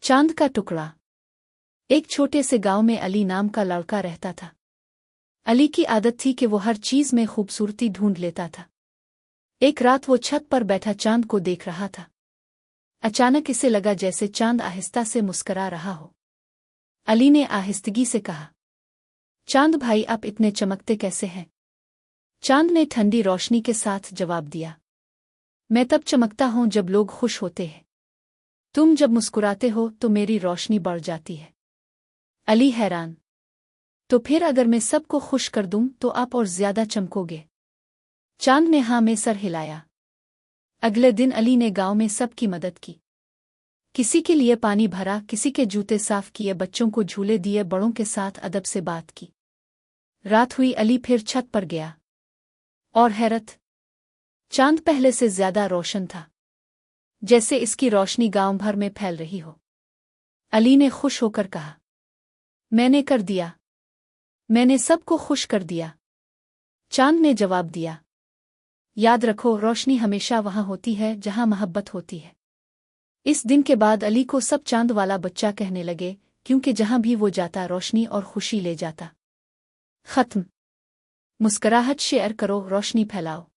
चांद का टुकड़ा। एक छोटे से गांव में अली नाम का लड़का रहता था। अली की आदत थी कि वो हर चीज में खूबसूरती ढूंढ लेता था। एक रात वो छत पर बैठा चांद को देख रहा था। अचानक इसे लगा जैसे चांद आहिस्ता से मुस्करा रहा हो। अली ने आहिस्तगी से कहा, चांद भाई, आप इतने चमकते कैसे हैं? चांद ने ठंडी रोशनी के साथ जवाब दिया, मैं तब चमकता हूं जब लोग खुश होते हैं। तुम जब मुस्कुराते हो तो मेरी रोशनी बढ़ जाती है। अली हैरान, तो फिर अगर मैं सबको खुश कर दूं तो आप और ज्यादा चमकोगे? चांद ने हाँ में सर हिलाया। अगले दिन अली ने गांव में सबकी मदद की। किसी के लिए पानी भरा, किसी के जूते साफ किए, बच्चों को झूले दिए, बड़ों के साथ अदब से बात की। रात हुई, अली फिर छत पर गया। और हैरत, चांद पहले से ज्यादा रोशन था, जैसे इसकी रोशनी गांव भर में फैल रही हो। अली ने खुश होकर कहा, मैंने कर दिया, मैंने सबको खुश कर दिया। चांद ने जवाब दिया, याद रखो, रोशनी हमेशा वहां होती है जहां मोहब्बत होती है। इस दिन के बाद अली को सब चांद वाला बच्चा कहने लगे, क्योंकि जहां भी वो जाता रोशनी और खुशी ले जाता। खत्म। मुस्कराहट शेयर करो, रोशनी फैलाओ।